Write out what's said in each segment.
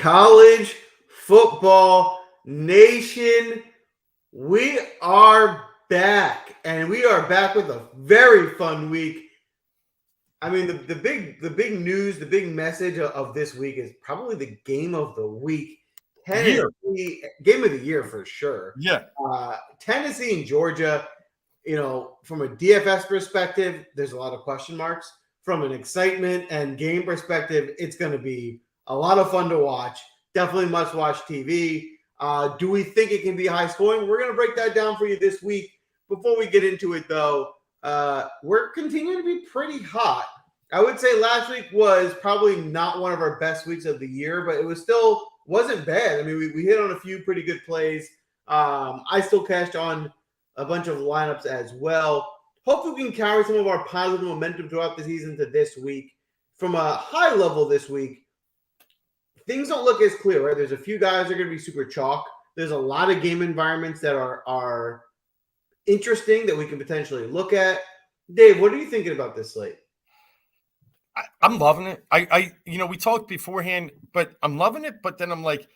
College football nation, we are back, and we are back with a very fun week. I mean, the big news, the big message of this week is probably the game of the week. Tennessee, game of the year for sure. Yeah. Tennessee and Georgia, from a DFS perspective, there's a lot of question marks. From an excitement and game perspective, it's going to be a lot of fun to watch. Definitely must-watch TV. Do we think it can be high scoring? We're going to break that down for you this week. Before we get into it, though, we're continuing to be pretty hot. I would say last week was probably not one of our best weeks of the year, but it wasn't bad. I mean, we hit on a few pretty good plays. I still cashed on a bunch of lineups as well. Hopefully we can carry some of our positive momentum throughout the season to this week. From a high level this week, things don't look as clear, right? There's a few guys that are going to be super chalk. There's a lot of game environments that are interesting that we can potentially look at. Dave, what are you thinking about this slate? I'm loving it. We talked beforehand, but I'm loving it. But then I'm like,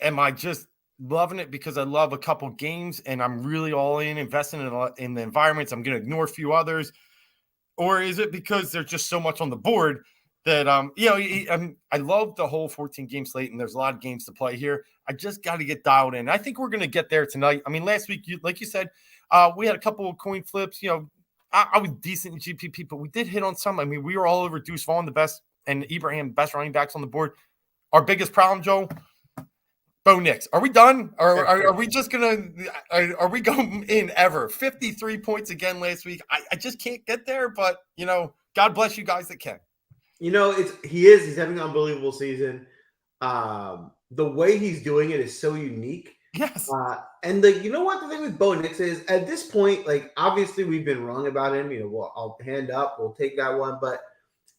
am I just loving it because I love a couple games and I'm really all in, investing in the environments? I'm going to ignore a few others. Or is it because there's just so much on the board that, I love the whole 14-game slate, and there's a lot of games to play here. I just got to get dialed in. I think we're going to get there tonight. I mean, last week, like you said, we had a couple of coin flips. I was decent in GPP, but we did hit on some. I mean, we were all over Deuce Vaughn, the best, and Ibrahim, best running backs on the board. Our biggest problem, Joe, Bo Nix. Are we done? Are we just going to – are we going in ever? 53 points again last week. I just can't get there, but, God bless you guys that can. He's having an unbelievable season. The way he's doing it is so unique. Yes. And the thing with Bo Nix is at this point, obviously we've been wrong about him. I'll hand up, we'll take that one, but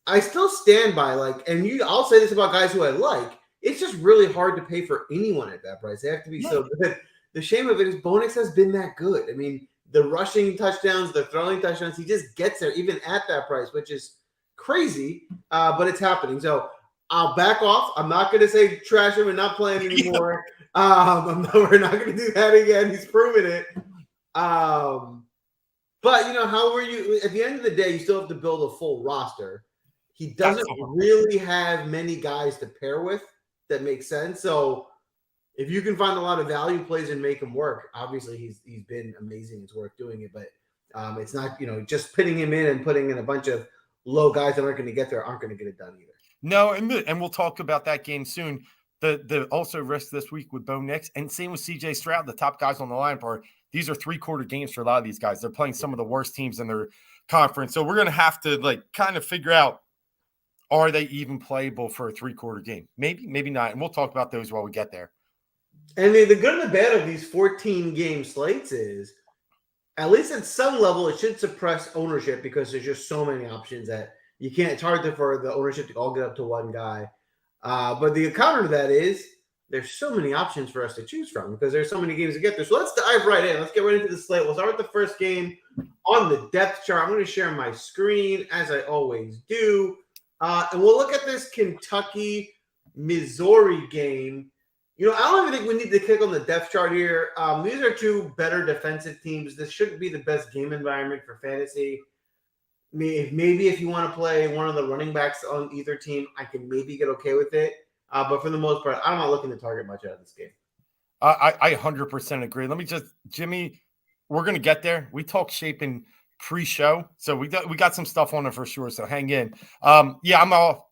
I still stand by I'll say this about guys who I like. It's just really hard to pay for anyone at that price. They have to be so good. The shame of it is Bo Nix has been that good. I mean, the rushing touchdowns, the throwing touchdowns, he just gets there even at that price, which is crazy, but it's happening. So I'll back off. I'm not going to say trash him and not play him anymore. We're not going to do that again. He's proven it. But how are you? At the end of the day, you still have to build a full roster. He doesn't really have many guys to pair with that make sense. So if you can find a lot of value plays and make him work, obviously he's been amazing. It's worth doing it, but it's not just putting him in and putting in a bunch of low guys that aren't going to get there aren't going to get it done either. No, and we'll talk about that game soon. The also risk this week with Bo Nix, and same with CJ Stroud, the top guys on the lineup these are 3-quarter games for a lot of these guys. They're playing some of the worst teams in their conference. So we're going to have to kind of figure out, are they even playable for a 3-quarter game? Maybe not. And we'll talk about those while we get there. And the good and the bad of these 14-game slates is, at least at some level, it should suppress ownership because there's just so many options that you can't. It's hard for the ownership to all get up to one guy. But the counter to that is there's so many options for us to choose from because there's so many games to get there. So let's dive right in. Let's get right into the slate. We'll start with the first game on the depth chart. I'm going to share my screen as I always do. And we'll look at this Kentucky-Missouri game. I don't even think we need to click on the depth chart here. These are two better defensive teams. This shouldn't be the best game environment for fantasy. Maybe if you want to play one of the running backs on either team, I can maybe get okay with it. But for the most part, I'm not looking to target much out of this game. I 100% agree. Let me Jimmy, we're going to get there. We talk shaping pre-show, so we got some stuff on it for sure, so hang in. I'm all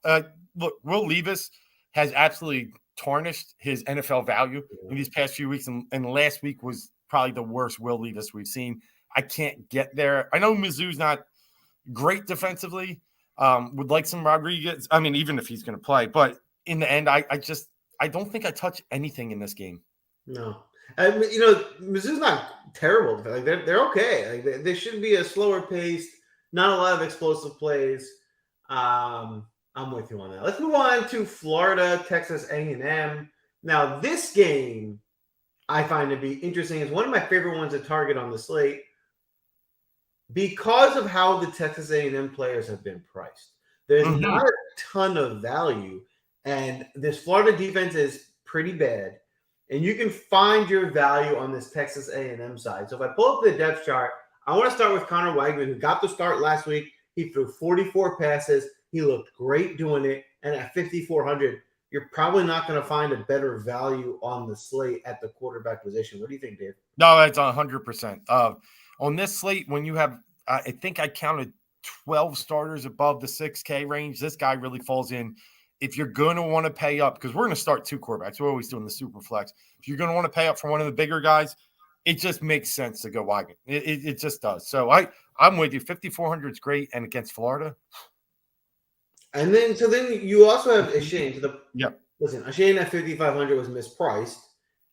look, Will Levis has absolutely tarnished his NFL value in these past few weeks, and last week was probably the worst Will Levis we've seen. I can't get there. I know Mizzou's not great defensively. Would like some Rodriguez. I mean, even if he's going to play, but in the end, I don't think I touch anything in this game. No, Mizzou's not terrible. They're okay. They should be a slower paced, not a lot of explosive plays. I'm with you on that. Let's move on to Florida, Texas A&M. Now, this game I find to be interesting. It's one of my favorite ones to target on the slate because of how the Texas A&M players have been priced. There's not a ton of value. And this Florida defense is pretty bad. And you can find your value on this Texas A&M side. So if I pull up the depth chart, I want to start with Connor Weigman, who got the start last week. He threw 44 passes. He looked great doing it. And at 5,400, you're probably not going to find a better value on the slate at the quarterback position. What do you think, Dave? No, that's 100%. On this slate, when you have, I think I counted 12 starters above the 6K range, this guy really falls in. If you're going to want to pay up, because we're going to start 2 quarterbacks. We're always doing the super flex. If you're going to want to pay up for one of the bigger guys, it just makes sense to go Weigman. It just does. So I'm with you. 5,400 is great. And against Florida. And then you also have Ashane. Listen, Ashane at 5,500 was mispriced.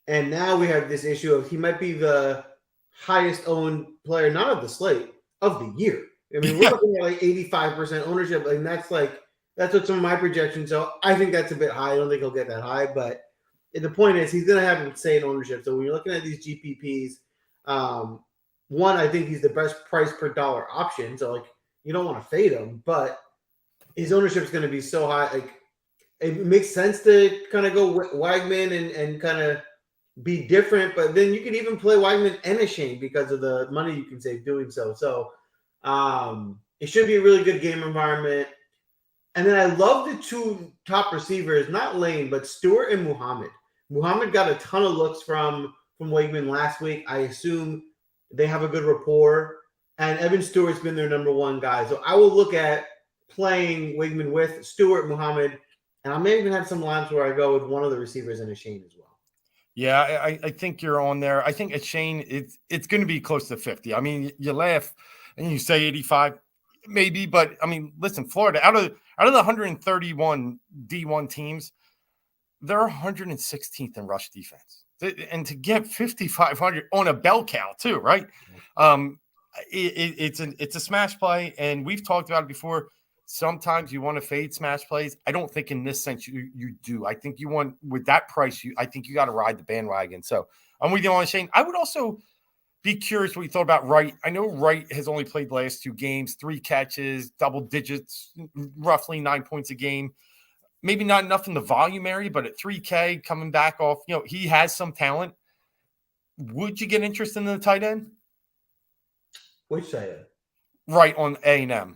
And now we have this issue of he might be the highest owned player, not of the slate, of the year. I mean, we're looking at like 85% ownership. And that's what some of my projections. So I think that's a bit high. I don't think he'll get that high. But the point is he's going to have insane ownership. So when you're looking at these GPPs, one, I think he's the best price per dollar option. So like you don't want to fade him, but his ownership is going to be so high. Like it makes sense to kind of go Weigman and kind of be different. But then you could even play Weigman and Ashane because of the money you can save doing so. So it should be a really good game environment. And then I love the 2 top receivers, not Lane, but Stewart and Muhammad. Muhammad got a ton of looks from Weigman last week. I assume they have a good rapport. And Evan Stewart's been their number 1 guy. So I will look at playing Weigman with Stewart, Muhammad, and I may even have some lines where I go with one of the receivers and Ashane as well. Yeah, I think you're on there. I think Ashane, it's going to be close to 50. I mean, you laugh and you say 85, maybe, but I mean, listen, Florida, out of the 131 D1 teams, they're 116th in rush defense. And to get 5,500 on a bell cow too, right? It's a smash play, and we've talked about it before. Sometimes you want to fade smash plays. I don't think in this sense you do. I think you want, with that price, I think you got to ride the bandwagon. So I'm with you on Shane. I would also be curious what you thought about Wright. I know Wright has only played the last 2 games, 3 catches, double digits, roughly 9 points a game. Maybe not enough in the volume area, but at 3K coming back off, he has some talent. Would you get interest in the tight end? Which tight end? Right on A&M.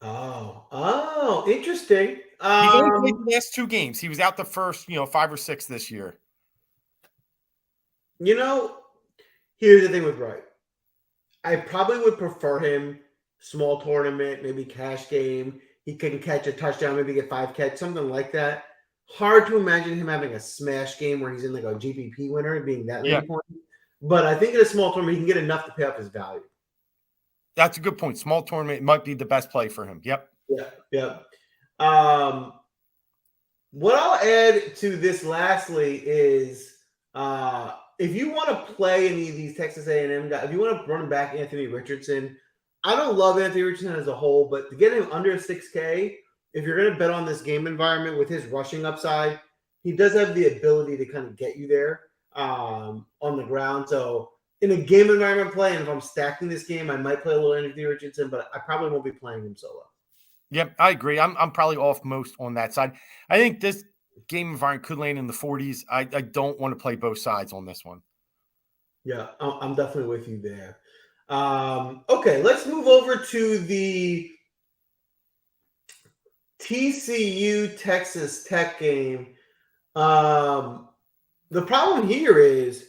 Oh, interesting. He only played the last 2 games. He was out the first, 5 or 6 this year. Here's the thing with Wright. I probably would prefer him small tournament, maybe cash game. He can catch a touchdown, maybe get 5 catch, something like that. Hard to imagine him having a smash game where he's in like a GPP winner and being that many points. But I think in a small tournament, he can get enough to pay up his value. That's a good point. Small tournament might be the best play for him. Yep. Yeah. What I'll add to this lastly is if you want to play any of these Texas A&M guys, if you want to run back Anthony Richardson, I don't love Anthony Richardson as a whole, but to get him under 6K, if you're going to bet on this game environment with his rushing upside, he does have the ability to kind of get you there on the ground. So in a game environment play, and if I'm stacking this game, I might play a little Anthony Richardson, but I probably won't be playing him solo. Yep, I agree. I'm probably off most on that side. I think this game environment could land in the 40s. I don't want to play both sides on this one. Yeah, I'm definitely with you there. Okay, let's move over to the TCU Texas Tech game. The problem here is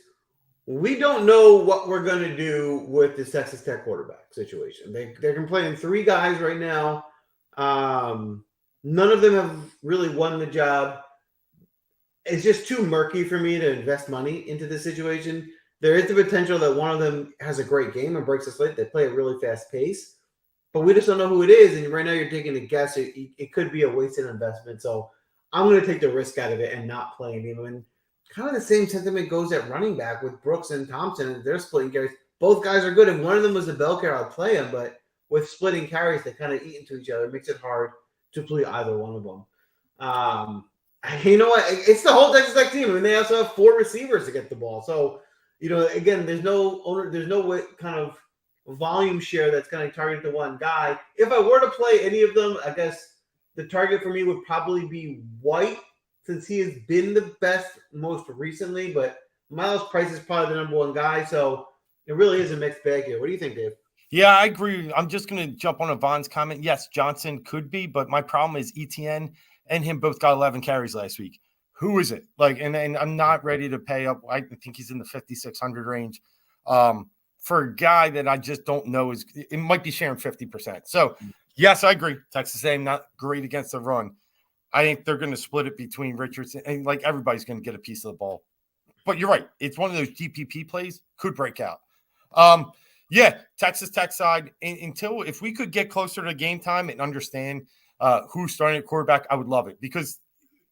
we don't know what we're going to do with this Texas Tech quarterback situation. They're playing 3 guys right now. None of them have really won the job. It's just too murky for me to invest money into this situation. There is the potential that one of them has a great game and breaks the slate. They play a really fast pace, but we just don't know who it is. And right now you're taking a guess. It could be a wasted investment. So I'm going to take the risk out of it and not play him. And kind of the same sentiment goes at running back with Brooks and Thompson, and they're splitting carries. Both guys are good. And one of them was a bell carrier. I'd play him, but with splitting carries, they kind of eat into each other. It makes it hard to play either one of them. You know what? It's the whole Texas Tech team. I mean, they also have 4 receivers to get the ball. So, again, there's no kind of volume share that's kind of targeted to one guy. If I were to play any of them, I guess the target for me would probably be White, since he has been the best most recently, but Miles Price is probably the number one guy, so it really is a mixed bag here. What do you think, Dave? Yeah, I agree. I'm just going to jump on Yvonne's comment. Yes, Johnson could be, but my problem is ETN and him both got 11 carries last week. Who is it? Like, and I'm not ready to pay up. I think he's in the 5,600 range. For a guy that I just don't know it might be sharing 50%. So, yes, I agree. Texas A&M not great against the run. I think they're going to split it between Richardson and like everybody's going to get a piece of the ball. But you're right. It's one of those GPP plays could break out. Yeah, Texas Tech side, until if we could get closer to game time and understand who's starting at quarterback, I would love it because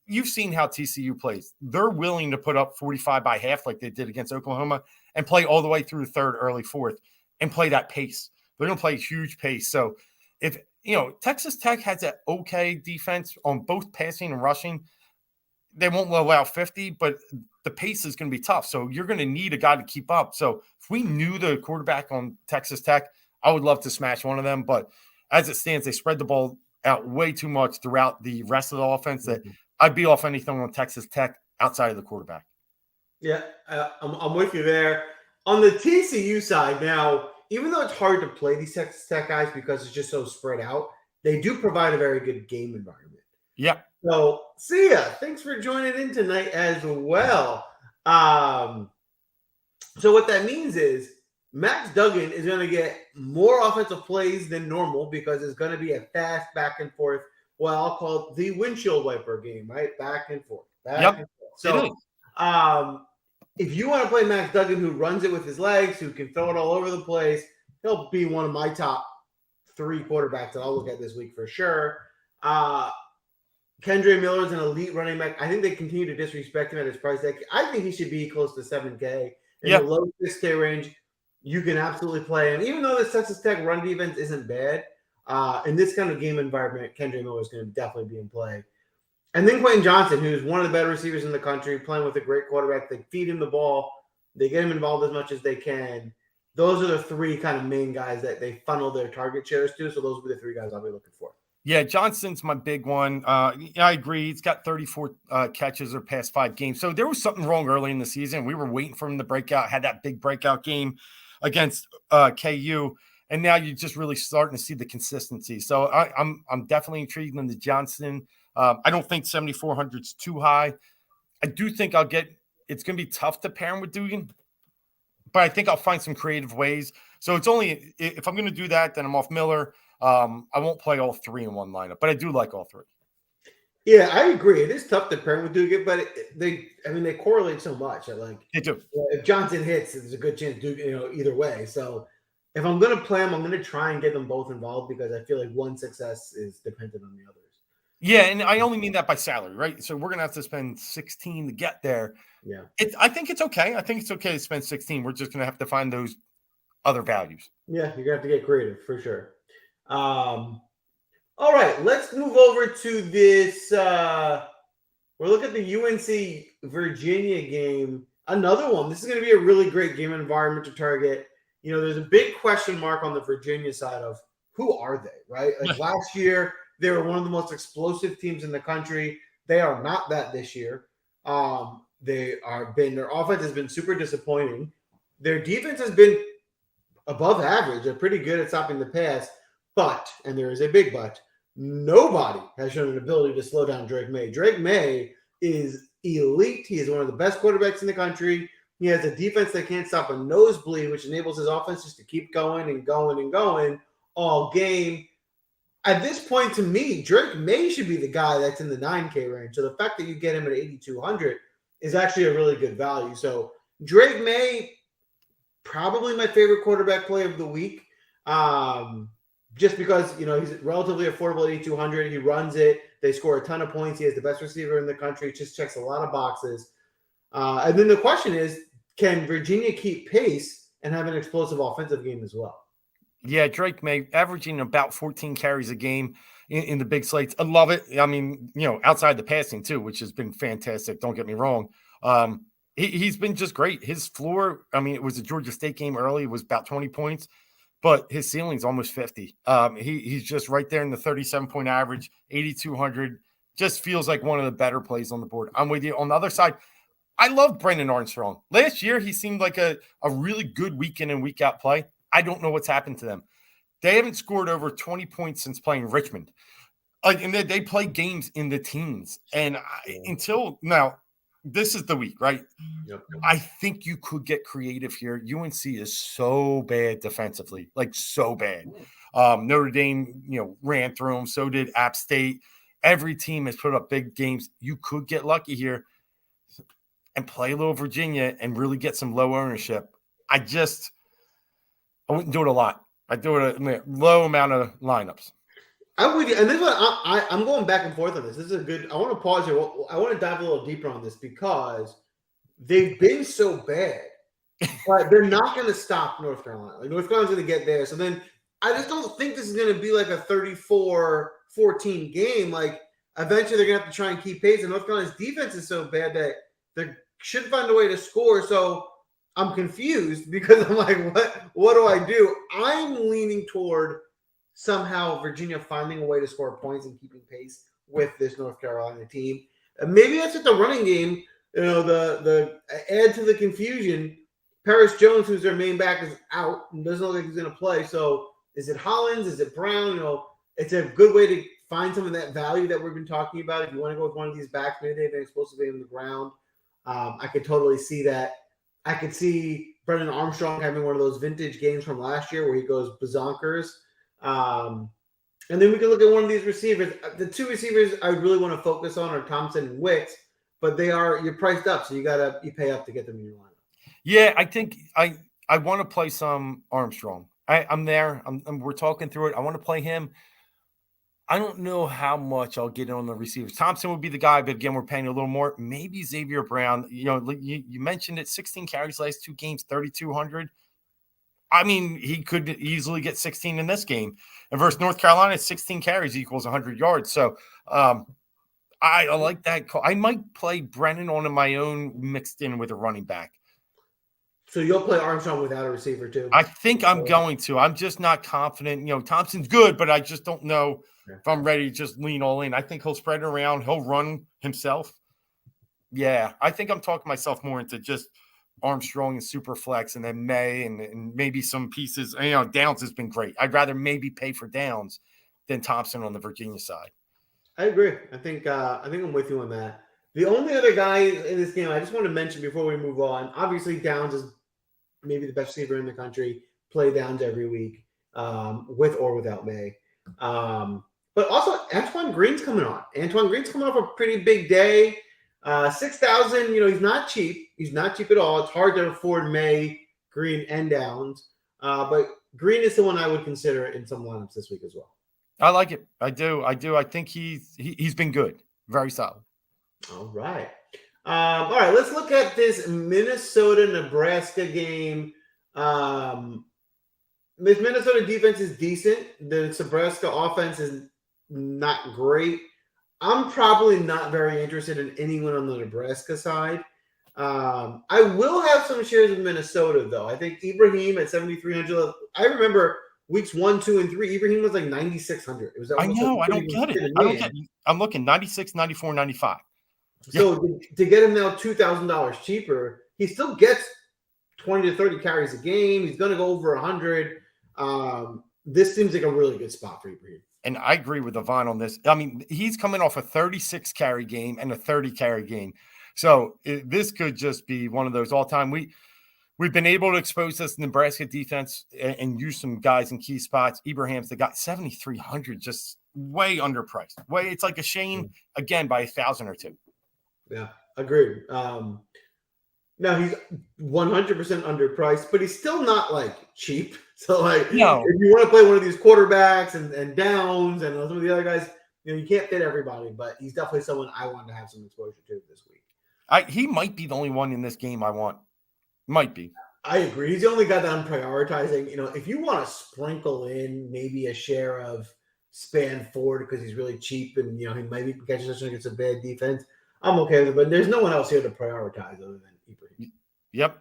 you've seen how TCU plays. They're willing to put up 45 by half like they did against Oklahoma and play all the way through the third, early fourth and play that pace. They're going to play a huge pace. So if, Texas Tech has an okay defense on both passing and rushing, they won't allow 50, but the pace is going to be tough. So you're going to need a guy to keep up. So if we knew the quarterback on Texas Tech, I would love to smash one of them. But as it stands, they spread the ball out way too much throughout the rest of the offense that I'd be off anything on Texas Tech outside of the quarterback. Yeah, I'm with you there. On the TCU side now, even though it's hard to play these Texas Tech guys because it's just so spread out, they do provide a very good game environment. Yeah. So, see ya. Thanks for joining in tonight as well. So what that means is Max Duggan is going to get more offensive plays than normal because it's going to be a fast back and forth, what I'll call the windshield wiper game, right? Back and forth. Back and forth. So, if you want to play Max Duggan, who runs it with his legs, who can throw it all over the place, he'll be one of my top 3 quarterbacks that I'll look at this week for sure. Kendre Miller is an elite running back. I think they continue to disrespect him at his price tag. I think he should be close to 7K. In the low 6K range, you can absolutely play him. Even though the Texas Tech run defense isn't bad, in this kind of game environment, Kendre Miller is going to definitely be in play. And then Quentin Johnson, who's one of the better receivers in the country, playing with a great quarterback. They feed him the ball. They get him involved as much as they can. Those are the 3 kind of main guys that they funnel their target shares to. So those will be the 3 guys I'll be looking for. Yeah, Johnson's my big one. I agree. He's got 34 catches or past 5 games. So there was something wrong early in the season. We were waiting for him to break out, had that big breakout game against KU. And now you're just really starting to see the consistency. So I'm definitely intrigued in the Johnson. I don't think 7,400 is too high. I do think it's going to be tough to pair him with Dugan, but I think I'll find some creative ways. So it's only, if I'm going to do that, then I'm off Miller. I won't play all 3 in one lineup, but I do like all 3. Yeah, I agree. It is tough to pair with Dugan, but they correlate so much. They do. If Johnson hits, there's a good chance Dugan, either way. So if I'm going to play them, I'm going to try and get them both involved because I feel like one success is dependent on the others. Yeah, and I only mean that by salary, right? So we're going to have to spend 16 to get there. Yeah. I think it's okay. I think it's okay to spend 16. We're just going to have to find those other values. Yeah, you're going to have to get creative for sure. All right, let's move over to this. We'll look at the UNC Virginia game. Another one. This is going to be a really great game environment to target. There's a big question mark on the Virginia side of who are they, right? Like last year, they were one of the most explosive teams in the country. They are not that this year. Their offense has been super disappointing. Their defense has been above average. They're pretty good at stopping the pass. But, and there is a big but, nobody has shown an ability to slow down Drake May. Drake May is elite. He is one of the best quarterbacks in the country. He has a defense that can't stop a nosebleed, which enables his offense just to keep going and going and going all game. At this point, to me, Drake May should be the guy that's in the 9K range. So the fact that you get him at 8,200 is actually a really good value. So Drake May, probably my favorite quarterback play of the week. Just because, he's relatively affordable at 8,200. He runs it. They score a ton of points. He has the best receiver in the country. Just checks a lot of boxes. And then the question is, can Virginia keep pace and have an explosive offensive game as well? Yeah, Drake May averaging about 14 carries a game in the big slates. I love it. I mean, outside the passing too, which has been fantastic. Don't get me wrong. He's been just great. His floor, it was a Georgia State game early. It was about 20 points. but his ceiling's almost 50. He's just right there in the 37-point average, 8,200. Just feels like one of the better plays on the board. I'm with you. On the other side, I love Brendan Armstrong. Last year, he seemed like a really good week in and week out play. I don't know what's happened to them. They haven't scored over 20 points since playing Richmond. And they play games in the teens. And until now, this is the week, right? Yep. I think you could get creative here. UNC is so bad defensively, like so bad. Notre Dame, ran through them. So did App State. Every team has put up big games. You could get lucky here and play a little Virginia and really get some low ownership. I wouldn't do it a lot. I do it a low amount of lineups. I'm with you. And this is what I'm going back and forth on this. This is a good – I want to pause here. I want to dive a little deeper on this because they've been so bad, but they're not going to stop North Carolina. Like North Carolina's going to get there. So then I just don't think this is going to be like a 34-14 game. Like eventually they're going to have to try and keep pace. And North Carolina's defense is so bad that they should find a way to score. So I'm confused because I'm like, what do I do? I'm leaning toward somehow Virginia finding a way to score points and keeping pace with this North Carolina team. And maybe that's at the running game. The add to the confusion. Paris Jones, who's their main back, is out and doesn't look like he's going to play. So is it Hollins? Is it Brown? It's a good way to find some of that value that we've been talking about. If you want to go with one of these backs, maybe they've been explosively on the ground. I could totally see that. I could see Brendan Armstrong having one of those vintage games from last year where he goes bazonkers. And then we can look at one of these receivers. The two receivers I really want to focus on are Thompson and Wicks, but you're priced up, so you pay up to get them in your lineup. Yeah, I think I want to play some Armstrong. I'm there. We're talking through it. I want to play him. I don't know how much I'll get on the receivers. Thompson would be the guy, but again, we're paying a little more. Maybe Xavier Brown. You mentioned it. 16 carries last two games, 3,200. I mean, he could easily get 16 in this game. And versus North Carolina, 16 carries equals 100 yards. So I like that call. I might play Brennan on my own mixed in with a running back. So you'll play Armstrong without a receiver too? I think I'm going to. I'm just not confident. Thompson's good, but I just don't know if I'm ready to just lean all in. I think he'll spread it around. He'll run himself. Yeah, I think I'm talking myself more into just Armstrong and super flex, and then May and maybe some pieces. Downs has been great. I'd rather maybe pay for Downs than Thompson on the Virginia side. I agree. I think I'm with you on that. The only other guy in this game I just want to mention before we move on, obviously Downs is maybe the best receiver in the country. Play Downs every week, with or without May. But also Antoine Green's coming on. Antoine Green's coming off a pretty big day. 6,000, he's not cheap. He's not cheap at all. It's hard to afford May, Green, and Downs. But Green is the one I would consider in some lineups this week as well. I like it. I do. I think he's been good. Very solid. All right. All right, let's look at this Minnesota-Nebraska game. This Minnesota defense is decent. The Nebraska offense is not great. I'm probably not very interested in anyone on the Nebraska side. I will have some shares of Minnesota, though. I think Ibrahim at 7,300. I remember weeks 1, 2, and 3. Ibrahim was like 9,600. It was. I know. I don't get it. I'm looking 96, 94, 95. So to get him now $2,000 cheaper, he still gets 20 to 30 carries a game. He's going to go over 100. This seems like a really good spot for Ibrahim. And I agree with Yvonne on this. I mean, he's coming off a 36 carry game and a 30 carry game. So this could just be one of those all-time. We've been able to expose this Nebraska defense and use some guys in key spots. Ibrahim's the guy, 7,300, just way underpriced. It's like a Shane, again, by 1,000 or 2. Yeah, agreed. Now he's 100% underpriced, but he's still not like cheap. So if you want to play one of these quarterbacks and Downs and some of the other guys, you can't fit everybody, but he's definitely someone I want to have some exposure to this week. He might be the only one in this game I want. Might be. I agree. He's the only guy that I'm prioritizing. If you want to sprinkle in maybe a share of Span Ford because he's really cheap and he maybe catches us against a bad defense, I'm okay with it. But there's no one else here to prioritize other than Ibrahim. Yep.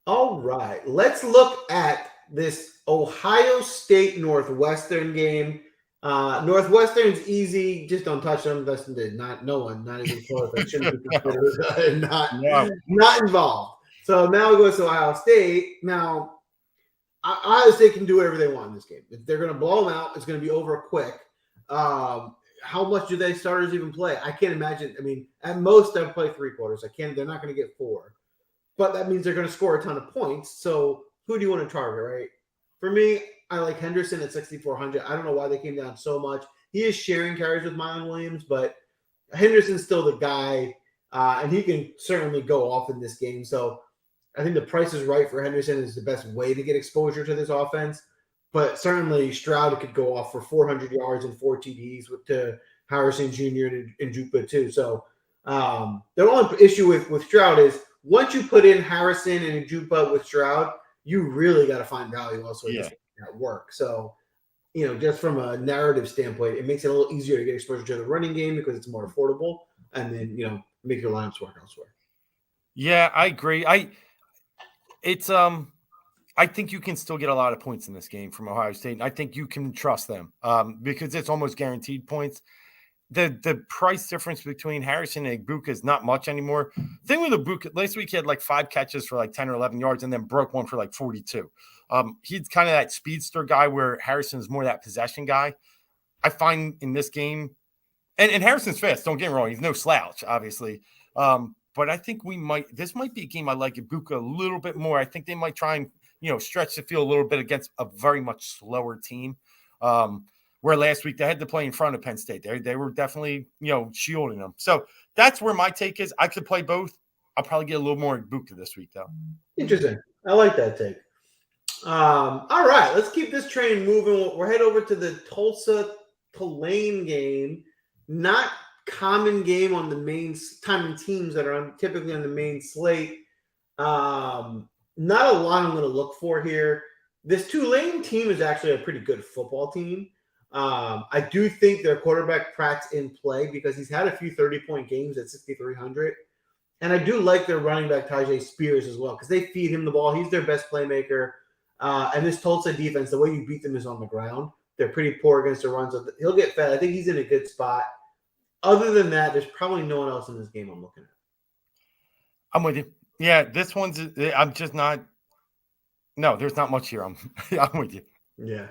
All right. Let's look at this Ohio State Northwestern game. Northwestern's easy. Just don't touch them. That's no one, not even close. That shouldn't be considered not involved. So now it goes to Ohio State. Now, Ohio State can do whatever they want in this game. If they're going to blow them out, it's going to be over quick. How much do they starters even play? I can't imagine. I mean, at most they'll play 3 quarters. They're not going to get 4. But that means they're going to score a ton of points. So who do you want to target, right? For me, I like Henderson at 6,400. I don't know why they came down so much. He is sharing carries with Milan Williams, but Henderson's still the guy, and he can certainly go off in this game. So I think the price is right for Henderson. Is the best way to get exposure to this offense. But certainly Stroud could go off for 400 yards and 4 TDs to Harrison Jr. and Njoku too. So the only issue with Stroud is once you put in Harrison and Njoku with Stroud, you really got to find value elsewhere at work. So, just from a narrative standpoint, it makes it a little easier to get exposure to the running game because it's more affordable, and then make your lineups work elsewhere. Yeah, I agree. I think you can still get a lot of points in this game from Ohio State. And I think you can trust them because it's almost guaranteed points. The price difference between Harrison and Ibuka is not much anymore. Thing with Ibuka, last week he had like 5 catches for like 10 or 11 yards and then broke one for like 42. He's kind of that speedster guy where Harrison's more that possession guy. I find in this game, and Harrison's fast, don't get me wrong, he's no slouch, obviously. But I think this might be a game I like Ibuka a little bit more. I think they might try and stretch the field a little bit against a very much slower team. Where last week they had to play in front of Penn State. They were definitely, shielding them. So that's where my take is. I could play both. I'll probably get a little more Ibuka this week, though. Interesting. I like that take. All right, let's keep this train moving. We're head over to the Tulsa-Tulane game. Not common game on the main time teams that are typically on the main slate. Not a lot I'm going to look for here. This Tulane team is actually a pretty good football team. I do think their quarterback Pratt's in play because he's had a few 30-point games at 6,300. And I do like their running back Tajay Spears as well because they feed him the ball. He's their best playmaker. And this Tulsa defense, the way you beat them is on the ground. They're pretty poor against the runs. So he'll get fed. I think he's in a good spot. Other than that, there's probably no one else in this game I'm looking at. I'm with you. Yeah, this one's – I'm just not – no, there's not much here. I'm with you. Yeah.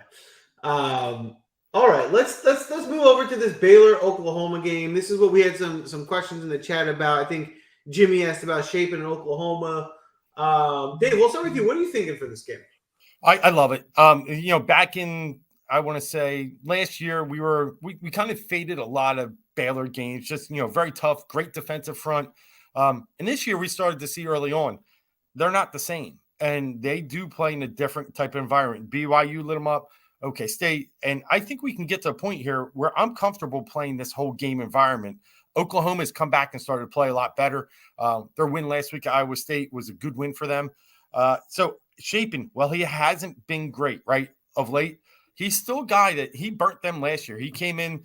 All right, let's move over to this Baylor-Oklahoma game. This is what we had some questions in the chat about. I think Jimmy asked about shaping in Oklahoma. Dave, we'll start with you. What are you thinking for this game? I love it. Back in, I want to say, last year, we kind of faded a lot of Baylor games. Just, very tough, great defensive front. And this year we started to see early on, they're not the same. And they do play in a different type of environment. BYU lit them up. Okay, State. And I think we can get to a point here where I'm comfortable playing this whole game environment. Oklahoma has come back and started to play a lot better. Their win last week at Iowa State was a good win for them. So Shapen, well, he hasn't been great, right, of late. He's still a guy that he burnt them last year. He came in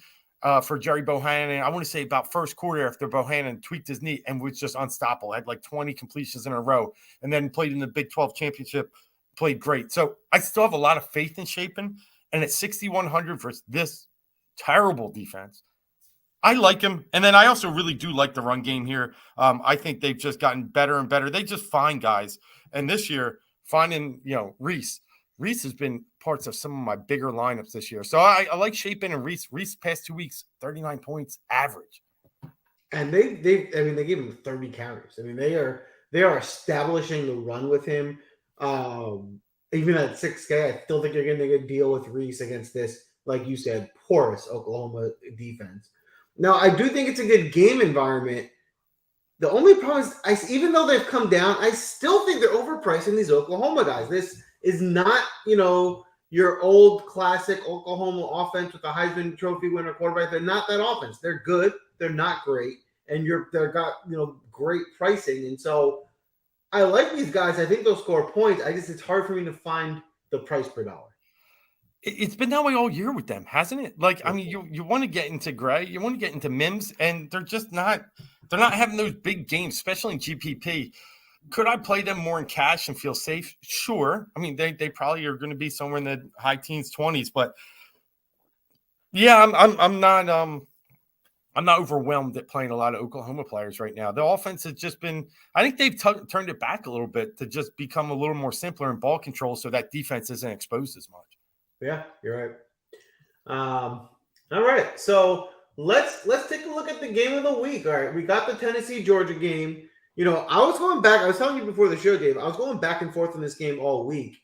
for Jerry Bohannon, I want to say about first quarter after Bohannon tweaked his knee and was just unstoppable. Had like 20 completions in a row and then played in the Big 12 championship. Played great. So I still have a lot of faith in Shapen. And at 6,100 versus this terrible defense, I like him. And then I also really do like the run game here. I think they've just gotten better and better. They just find guys. And this year, finding, Reese. Reese has been parts of some of my bigger lineups this year. So I like Shapen and Reese. Reese past 2 weeks, 39 points average. And they gave him 30 carries. I mean, they are establishing the run with him. Even at 6K, I still think you're getting a good deal with Reese against this, like you said, porous Oklahoma defense. Now, I do think it's a good game environment. The only problem is, even though they've come down, I still think they're overpricing these Oklahoma guys. This is not, your old classic Oklahoma offense with a Heisman Trophy winner quarterback. They're not that offense. They're good. They're not great. And they've got, great pricing. And so I like these guys. I think they'll score points. It's hard for me to find the price per dollar. It's been that way all year with them, hasn't it? Like, I mean, you want to get into Gray, you want to get into Mims, and they're just not – they're not having those big games, especially in GPP. Could I play them more in cash and feel safe? Sure. I mean, they probably are going to be somewhere in the high teens, 20s, but yeah, I'm not overwhelmed at playing a lot of Oklahoma players right now. The offense has just been, I think they've turned it back a little bit to just become a little more simpler in ball control so that defense isn't exposed as much. Yeah, you're right. All right. So let's take a look at the game of the week. All right. We got the Tennessee-Georgia game. I was going back. I was telling you before the show, Dave, I was going back and forth in this game all week.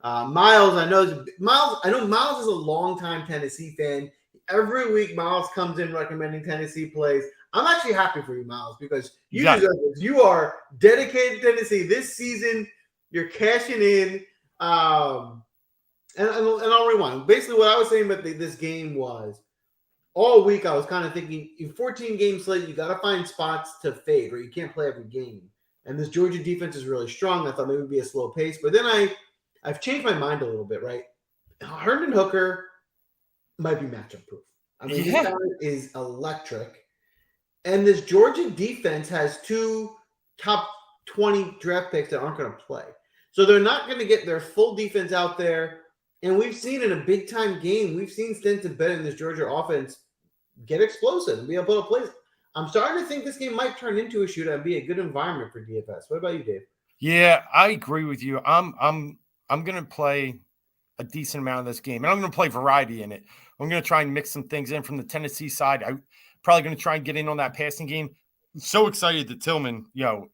Miles, I know Miles is a longtime Tennessee fan. Every week, Miles comes in recommending Tennessee plays. I'm actually happy for you, Miles, because you deserve this. You are dedicated to Tennessee this season. You're cashing in. And I'll rewind. Basically, what I was saying about this game was all week I was kind of thinking, in 14-game slate, you got to find spots to fade, or you can't play every game. And this Georgia defense is really strong. I thought maybe it would be a slow pace. But then I've changed my mind a little bit, right? Herndon Hooker might be matchup proof. I mean, this guy is electric. And this Georgia defense has 2 top 20 draft picks that aren't going to play. So they're not going to get their full defense out there. And we've seen in a big-time game, we've seen Stinson Bennett in this Georgia offense get explosive and be able to play. I'm starting to think this game might turn into a shootout and be a good environment for DFS. What about you, Dave? Yeah, I agree with you. I'm going to play a decent amount of this game, and I'm going to play variety in it. I'm going to try and mix some things in from the Tennessee side. I'm probably going to try and get in on that passing game. So excited that Tillman,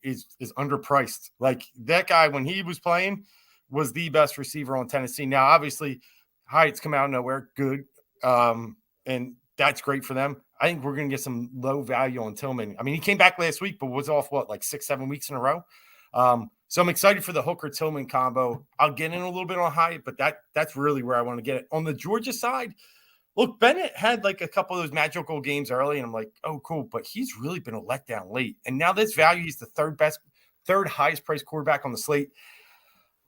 is underpriced. Like that guy, when he was playing, was the best receiver on Tennessee. Now, obviously, Hyatt's come out of nowhere, good, and that's great for them. I think we're going to get some low value on Tillman. I mean, he came back last week, but was off, like 6-7 weeks in a row? So I'm excited for the Hooker-Tillman combo. I'll get in a little bit on Hyatt, but that's really where I want to get it. On the Georgia side, look, Bennett had like a couple of those magical games early, and I'm like, oh, cool, but he's really been a letdown late. And now this value, he's the third highest priced quarterback on the slate.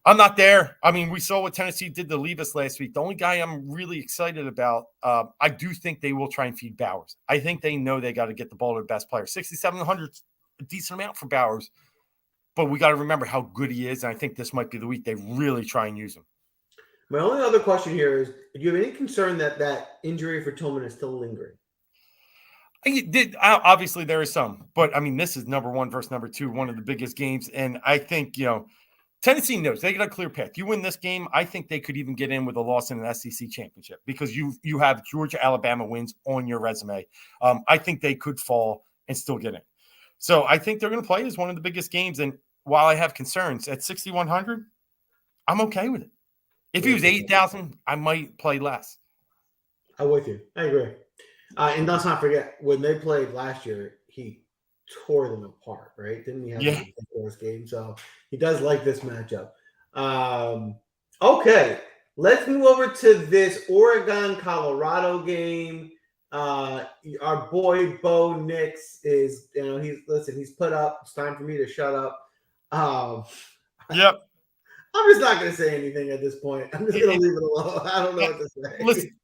I'm not there. I mean, we saw what Tennessee did to leave us last week. The only guy I'm really excited about, I do think they will try and feed Bowers. I think they know they got to get the ball to the best player. 6,700 is a decent amount for Bowers, but we got to remember how good he is, and I think this might be the week they really try and use him. My only other question here is, do you have any concern that injury for Tillman is still lingering? Obviously, there is some, but I mean, this is number 1 versus number 2, one of the biggest games, and I think, Tennessee knows they got a clear path. You win this game, I think they could even get in with a loss in an SEC championship because you have Georgia, Alabama wins on your resume. I think they could fall and still get in. So I think they're going to play as one of the biggest games. And while I have concerns at 6,100, I'm okay with it. If he was 8,000, I might play less. I'm with you. I agree. And let's not forget, when they played last year, he tore them apart, right? Didn't he have a first game? So he does like this matchup. Okay, let's move over to this Oregon-Colorado game. Our boy Bo Nix is, he's put up. It's time for me to shut up. Yep. I'm just not going to say anything at this point. I'm just going to leave it alone. I don't know what to say. Listen,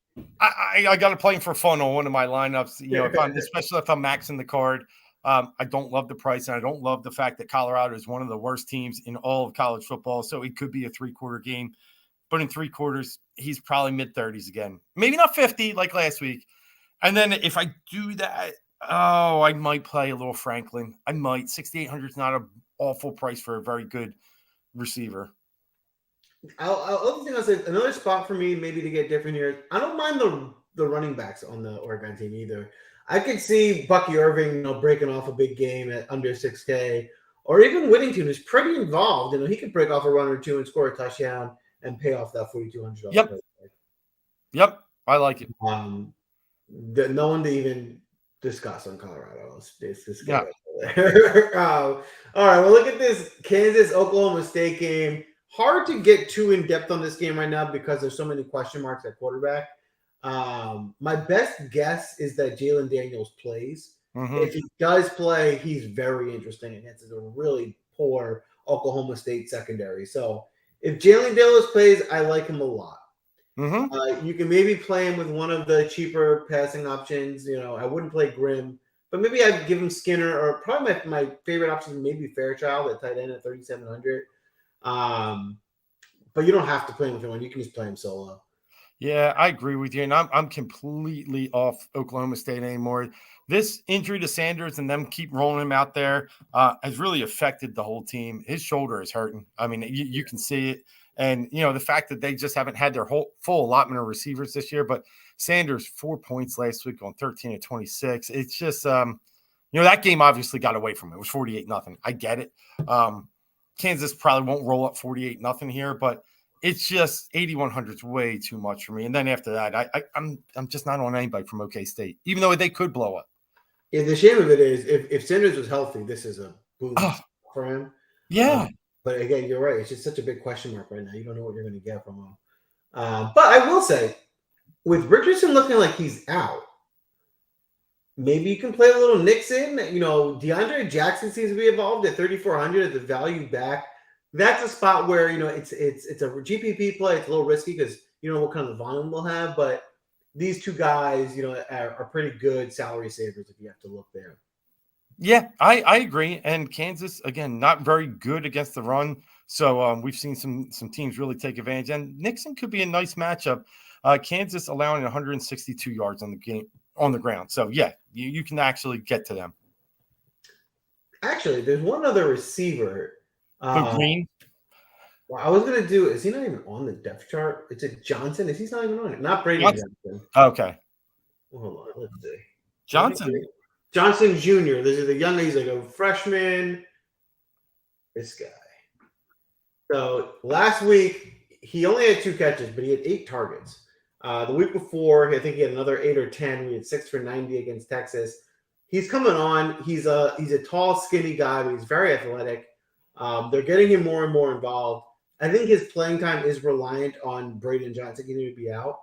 I got to play him for fun on one of my lineups. Especially if I'm maxing the card. I don't love the price, and I don't love the fact that Colorado is one of the worst teams in all of college football. So it could be a 3-quarter game, but in 3 quarters, he's probably mid-30s again. Maybe not 50 like last week. And then if I do that, I might play a little Franklin. I might. 6,800 is not an awful price for a very good receiver. Other thing I'll say, another spot for me maybe to get different here. I don't mind the running backs on the Oregon team either. I could see Bucky Irving, breaking off a big game at under 6K, or even Whittington, who's pretty involved. He could break off a run or two and score a touchdown and pay off that $4,200. Yep, I like it. No one to even discuss on Colorado. It's just yeah. All right, well, look at this Kansas-Oklahoma State game. Hard to get too in-depth on this game right now because there's so many question marks at quarterback. My best guess is that Jalen Daniels plays. Mm-hmm. If he does play, he's very interesting against a really poor Oklahoma State secondary. So if Jalen Daniels plays, I like him a lot. Mm-hmm. You can maybe play him with one of the cheaper passing options. I wouldn't play Grimm, But maybe I'd give him Skinner, or probably my favorite option maybe Fairchild at tight end at 3,700. But you don't have to play him with anyone. You can just play him solo. Yeah, I agree with you. And I'm completely off Oklahoma State anymore. This injury to Sanders and them keep rolling him out there has really affected the whole team. His shoulder is hurting. I mean, you can see it. And, the fact that they just haven't had their whole full allotment of receivers this year. But Sanders, 4 points last week on 13 of 26. It's just, that game obviously got away from him. It was 48-0. I get it. Kansas probably won't roll up 48-0 here, but it's just 8,100 is way too much for me. And then after that, I'm just not on anybody from OK State, even though they could blow up. Yeah, the shame of it is if Sanders was healthy, this is a boom for him. Yeah. But again, you're right. It's just such a big question mark right now. You don't know what you're going to get from him. But I will say, with Richardson looking like he's out, maybe you can play a little Nixon. DeAndre Jackson seems to be involved at 3,400 at the value back. That's a spot where, it's a GPP play. It's a little risky because you don't know what kind of volume we'll have. But these two guys, are pretty good salary savers if you have to look there. Yeah, I agree. And Kansas, again, not very good against the run. So we've seen some teams really take advantage. And Nixon could be a nice matchup. Kansas allowing 162 yards on the ground. So, yeah, you can actually get to them. Actually, there's one other receiver. Green? Well, I was going to do – is he not even on the depth chart? It's a Johnson. He's not even on it. Not Brady Johnson. Okay. Hold on. Let's see. Johnson Jr. This is the young – he's like a freshman. This guy. So last week, he only had 2 catches, but he had 8 targets. The week before, I think he had another 8 or 10. We had 6 for 90 against Texas. He's coming on. He's a tall, skinny guy, but he's very athletic. They're getting him more and more involved. I think his playing time is reliant on Braden Johnson getting to be out.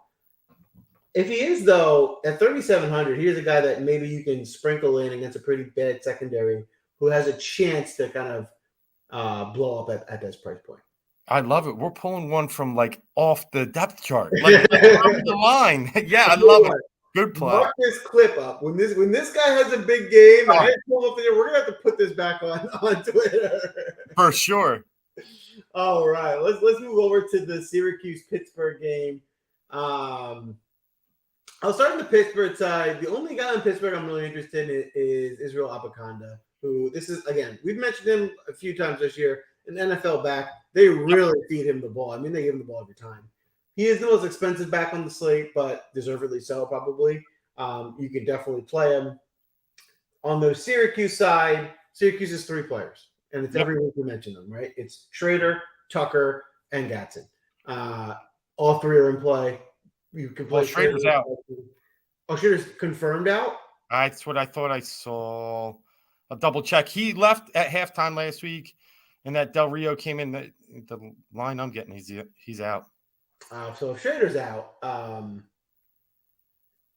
If he is, though, at 3,700, here's a guy that maybe you can sprinkle in against a pretty bad secondary who has a chance to kind of blow up at this price point. I love it. We're pulling one from off the depth chart, the line. Yeah, I love it. Good play. Mark this clip up. When this guy has a big game, I pull up there. We're gonna have to put this back on Twitter for sure. All right, let's move over to the Syracuse-Pittsburgh game. I'll start on the Pittsburgh side. The only guy in Pittsburgh I'm really interested in is Israel Abakanda, who this is, again, we've mentioned him a few times this year. An NFL back, they really feed him the ball. I mean, they give him the ball every time. He is the most expensive back on the slate, but deservedly so, probably. You can definitely play him. On the Syracuse side, Syracuse is 3 players, and it's every week we mention them, right? It's Schrader, Tucker, and Gatson. All 3 are in play. You can play Schrader's out. Oh, Schrader's confirmed out? That's what I thought I saw. I'll double check. He left at halftime last week, and that Del Rio came in. The line I'm getting, he's out. So if Schrader's out,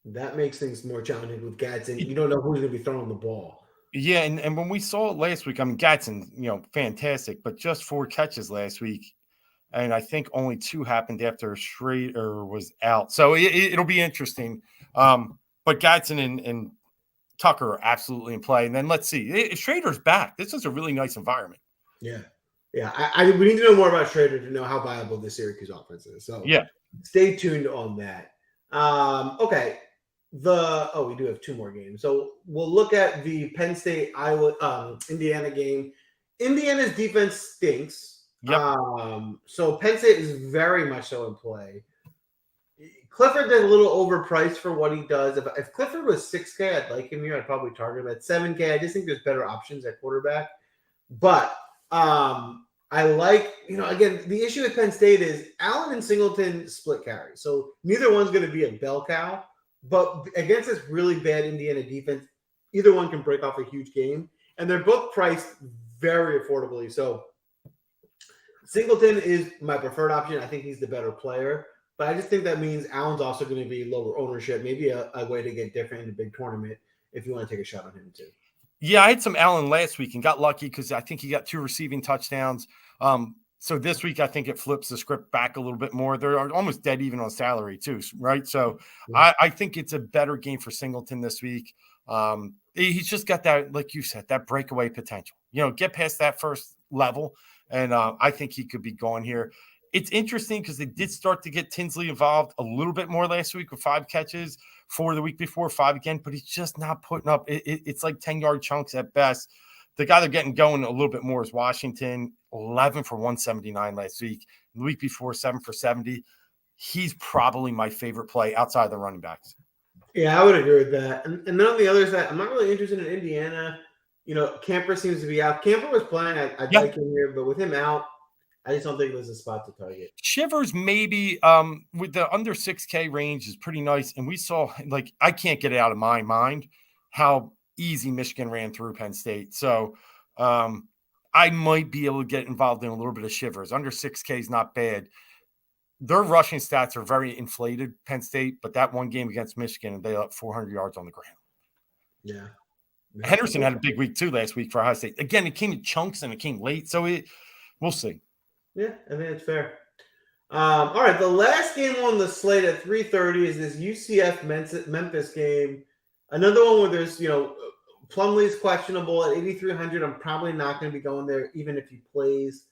that makes things more challenging with Gatson. You don't know who's going to be throwing the ball. Yeah, and when we saw it last week, I mean, Gatson, fantastic, but just 4 catches last week. And I think only 2 happened after Schrader was out. So it'll be interesting. But Gatson and Tucker are absolutely in play. And then let's see. If Schrader's back, this is a really nice environment. Yeah. Yeah. We need to know more about Schrader to know how viable the Syracuse offense is. So yeah, stay tuned on that. Okay. We do have 2 more games. So we'll look at the Penn State Indiana game. Indiana's defense stinks. Yep. So Penn State is very much so in play. Clifford is a little overpriced for what he does. If Clifford was 6K, I'd like him here. I'd probably target him at 7K. I just think there's better options at quarterback. But I like, again, the issue with Penn State is Allen and Singleton split carry. So neither one's going to be a bell cow. But against this really bad Indiana defense, either one can break off a huge game. And they're both priced very affordably. So Singleton is my preferred option. I think he's the better player. But I just think that means Allen's also going to be lower ownership, maybe a way to get different in a big tournament if you want to take a shot on him too. Yeah, I had some Allen last week and got lucky because I think he got 2 receiving touchdowns. So this week, I think it flips the script back a little bit more. They're almost dead even on salary too, right? So I think it's a better game for Singleton this week. He's just got that, like you said, that breakaway potential. Get past that first level, and I think he could be going here. It's interesting because they did start to get Tinsley involved a little bit more last week with 5 catches, 4 the week before, 5 again, but he's just not putting up. It's like 10-yard chunks at best. The guy they're getting going a little bit more is Washington, 11 for 179 last week. The week before, 7 for 70. He's probably my favorite play outside the running backs. Yeah, I would agree with that. And then on the other side, I'm not really interested in Indiana. Camper seems to be out. Camper was playing. I'd like him here, but with him out, I just don't think there's a spot to target. Shivers maybe with the under 6K range is pretty nice. And we saw, I can't get it out of my mind how easy Michigan ran through Penn State. So I might be able to get involved in a little bit of Shivers. Under 6K is not bad. Their rushing stats are very inflated, Penn State, but that one game against Michigan, they let 400 yards on the ground. Yeah. Henderson had a big week too last week for Ohio State. Again, it came in chunks and it came late, so we'll see. Yeah, I think it's fair. All right, the last game on the slate at 3:30 is this UCF Memphis game. Another one where there's, Plumlee's questionable at 8,300. I'm probably not going to be going there even if he plays.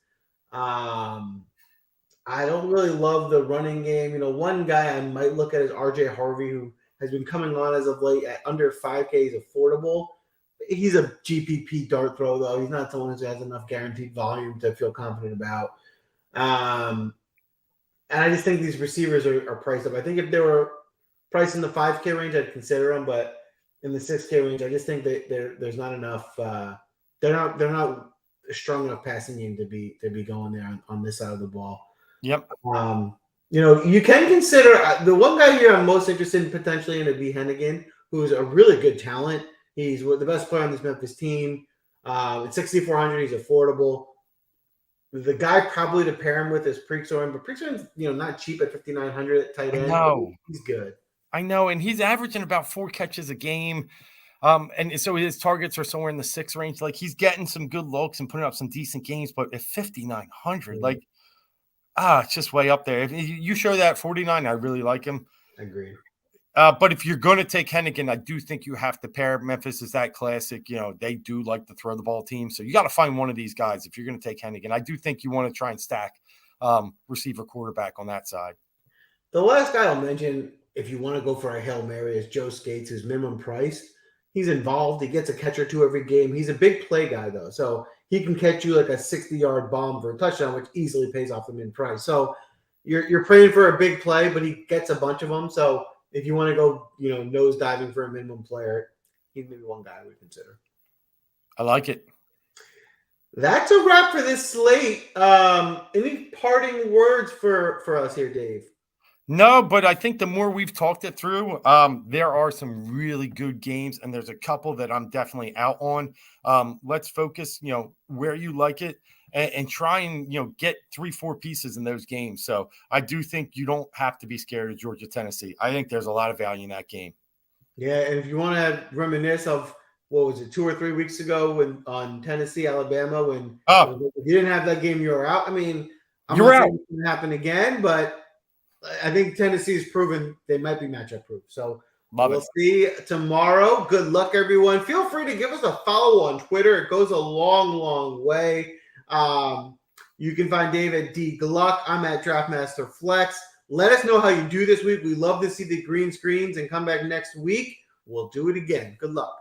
I don't really love the running game. One guy I might look at is RJ Harvey, who has been coming on as of late at under 5K. He's affordable. He's a GPP dart throw, though. He's not someone who has enough guaranteed volume to feel confident about. And I just think these receivers are priced up. I think if they were priced in the 5K range, I'd consider them. But in the 6K range, I just think that there's not enough. They're not a strong enough passing game to be going there on this side of the ball. Yep. You can consider the one guy here I'm most interested in potentially in to be Hennigan, who's a really good talent. He's the best player on this Memphis team. At 6,400, he's affordable. The guy probably to pair him with is Preeksoren, but Preeksoren's not cheap at 5,900 at tight end. No, he's good. I know, and he's averaging about 4 catches a game. And so his targets are somewhere in the 6 range. He's getting some good looks and putting up some decent games, but at 5,900, it's just way up there. If you show that 49, I really like him. Agreed. But if you're going to take Hennigan, I do think you have to pair. Memphis is that classic. They do like to throw the ball team. So you got to find one of these guys if you're going to take Hennigan. I do think you want to try and stack receiver quarterback on that side. The last guy I'll mention, if you want to go for a Hail Mary, is Joe Skates, who's minimum price. He's involved. He gets a catch or two every game. He's a big play guy, though. So he can catch you like a 60-yard bomb for a touchdown, which easily pays off the min price. So you're praying for a big play, but he gets a bunch of them. So if you want to go, nose diving for a minimum player, he's maybe one guy I would consider. I like it. That's a wrap for this slate. Any parting words for us here, Dave? No, but I think the more we've talked it through, there are some really good games, and there's a couple that I'm definitely out on. Let's focus, where you like it, and try and, get 3-4 pieces in those games. So I do think you don't have to be scared of Georgia, Tennessee. I think there's a lot of value in that game. Yeah, and if you want to reminisce of, what was it, 2 or 3 weeks ago on Tennessee, Alabama, when you didn't have that game, you were out. I mean, I'm not saying it's going to happen again, but I think Tennessee's proven they might be matchup proof. So we'll see tomorrow. Good luck, everyone. Feel free to give us a follow on Twitter. It goes a long, long way. You can find Dave at D Gluck. I'm at Draftmaster Flex. Let us know how you do this week. We love to see the green screens, and come back next week. We'll do it again. Good luck.